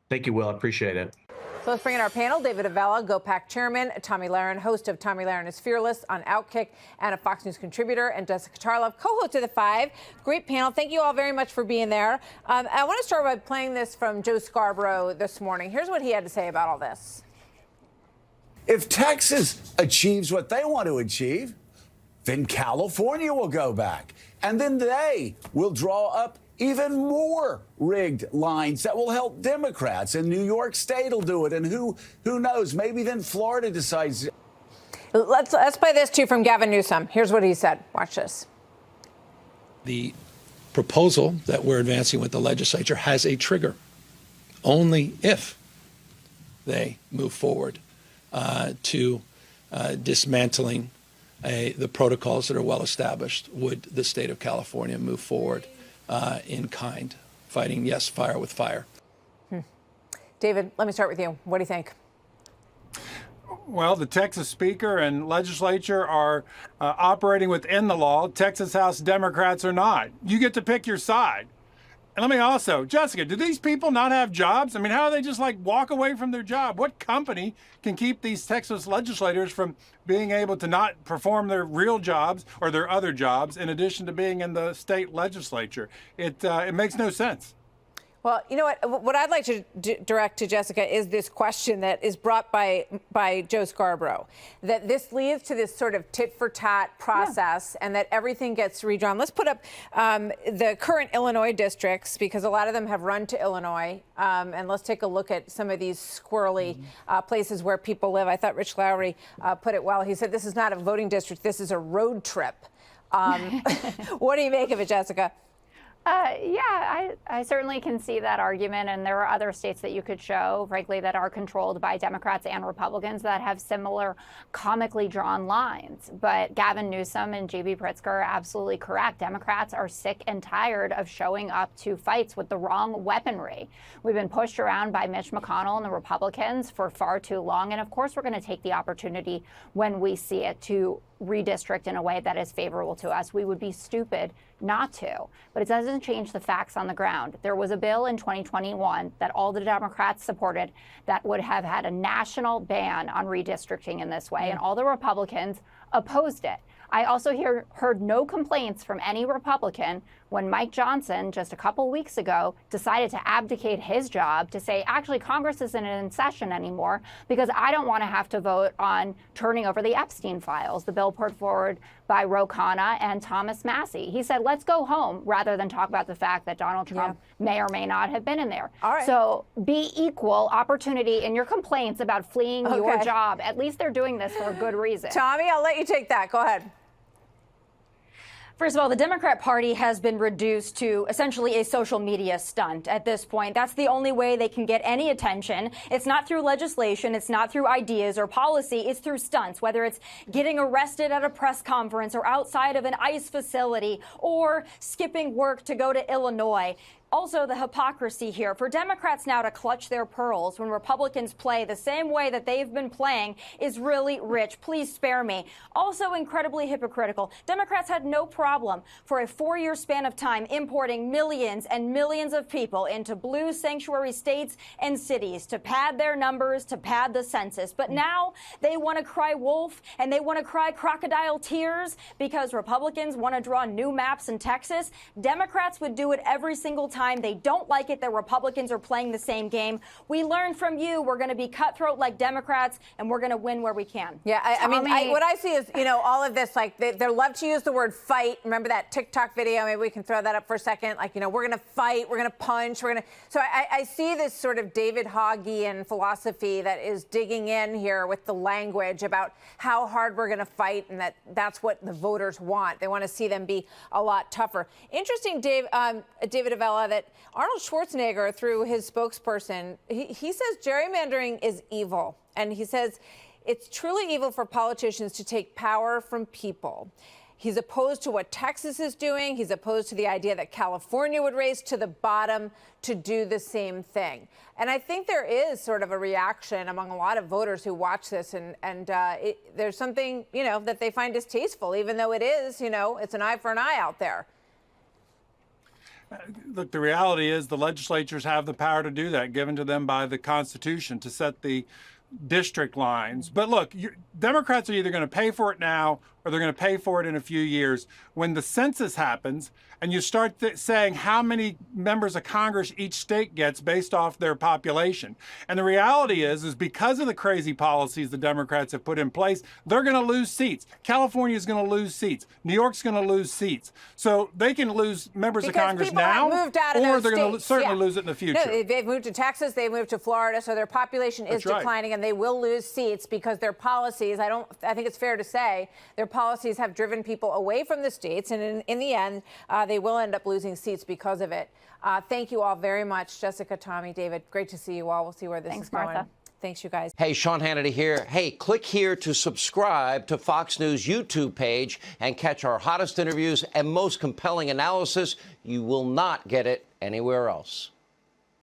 Thank you, Will. I appreciate it. So let's bring in our panel. David Avella, GoPac chairman, Tommy Lahren, host of Tommy Lahren is Fearless on Outkick, and a Fox News contributor, and Jessica Tarlov, co-host of The Five. Great panel. Thank you all very much for being there. I want to start by playing this from Joe Scarborough this morning. Here's what he had to say about all this. If Texas achieves what they want to achieve, then California will go back. And then they will draw up even more rigged lines that will help Democrats. And New York State will do it. And who knows? Maybe then Florida decides. Let's play this, too, from Gavin Newsom. Here's what he said. Watch this. The proposal that we're advancing with the legislature has a trigger. Only if they move forward to dismantling the protocols that are well established would the state of California move forward in kind, fighting, yes, fire with fire. David, let me start with you. What do you think? Well, the Texas Speaker and legislature are operating within the law. Texas House Democrats are not. You get to pick your side. And let me also, Jessica, do these people not have jobs? I mean, how do they just like walk away from their job? What company can keep these Texas legislators from being able to not perform their real jobs or their other jobs in addition to being in the state legislature? It makes no sense. Well, you know what I'd like to direct to Jessica is this question that is brought by Joe Scarborough, that this leads to this sort of tit-for-tat process and that everything gets redrawn. Let's put up the current Illinois districts, because a lot of them have run to Illinois, and let's take a look at some of these squirrely places where people live. I thought Rich Lowry put it well. He said this is not a voting district, this is a road trip. What do you make of it, Jessica? Yeah, I certainly can see that argument, and there are other states that you could show, frankly, that are controlled by Democrats and Republicans that have similar comically drawn lines. But Gavin Newsom and J.B. Pritzker are absolutely correct. Democrats are sick and tired of showing up to fights with the wrong weaponry. We've been pushed around by Mitch McConnell and the Republicans for far too long, and of course we're going to take the opportunity when we see it to redistrict in a way that is favorable to us. We would be stupid not to. But it doesn't change the facts on the ground. There was a bill in 2021 that all the Democrats supported that would have had a national ban on redistricting in this way, and all the Republicans opposed it. I also heard no complaints from any Republican when Mike Johnson, just a couple weeks ago, decided to abdicate his job to say, actually, Congress isn't in session anymore because I don't want to have to vote on turning over the Epstein files, the bill put forward by Ro Khanna and Thomas Massie. He said, let's go home, rather than talk about the fact that Donald Trump may or may not have been in there. All right. So be equal opportunity in your complaints about fleeing your job. At least they're doing this for a good reason. Tommy, I'll let you take that. Go ahead. First of all, the Democrat Party has been reduced to essentially a social media stunt at this point. That's the only way they can get any attention. It's not through legislation. It's not through ideas or policy. It's through stunts, whether it's getting arrested at a press conference or outside of an ICE facility or skipping work to go to Illinois. Also, the hypocrisy here for Democrats now to clutch their pearls when Republicans play the same way that they've been playing is really rich. Please spare me. Also incredibly hypocritical. Democrats had no problem for a 4-year span of time importing millions and millions of people into blue sanctuary states and cities to pad their numbers, to pad the census. But now they want to cry wolf and they want to cry crocodile tears because Republicans want to draw new maps in Texas. Democrats would do it every single time. They don't like it that Republicans are playing the same game. We learned from you. We're going to be cutthroat like Democrats, and we're going to win where we can. Yeah, I mean, what I see is, all of this, like, they love to use the word fight. Remember that TikTok video? Maybe we can throw that up for a second. Like, we're going to fight, we're going to punch, we're going to. So I see this sort of David Hoggian philosophy that is digging in here with the language about how hard we're going to fight, and that's what the voters want. They want to see them be a lot tougher. Interesting, David Avella, that Arnold Schwarzenegger, through his spokesperson, he says gerrymandering is evil. And he says it's truly evil for politicians to take power from people. He's opposed to what Texas is doing. He's opposed to the idea that California would race to the bottom to do the same thing. And I think there is sort of a reaction among a lot of voters who watch this, and there's something, that they find distasteful, even though it is, it's an eye for an eye out there. Look, the reality is the legislatures have the power to do that, given to them by the Constitution, to set the district lines. But look, Democrats are either going to pay for it now or they're going to pay for it in a few years. When the census happens and you start saying how many members of Congress each state gets based off their population. And the reality is because of the crazy policies the Democrats have put in place, they're going to lose seats. California is going to lose seats. New York's going to lose seats. So they can lose members of Congress now, or they're going to certainly lose it in the future. No, they've moved to Texas, they've moved to Florida, so their population is declining, and they will lose seats because their policies, I think it's fair to say, their policies have driven people away from the states, and in the end, they will end up losing seats because of it. Thank you all very much, Jessica, Tommy, David. Great to see you all. We'll see where this is going. Martha. Thanks, you guys. Hey, Sean Hannity here. Hey, click here to subscribe to Fox News YouTube page and catch our hottest interviews and most compelling analysis. You will not get it anywhere else.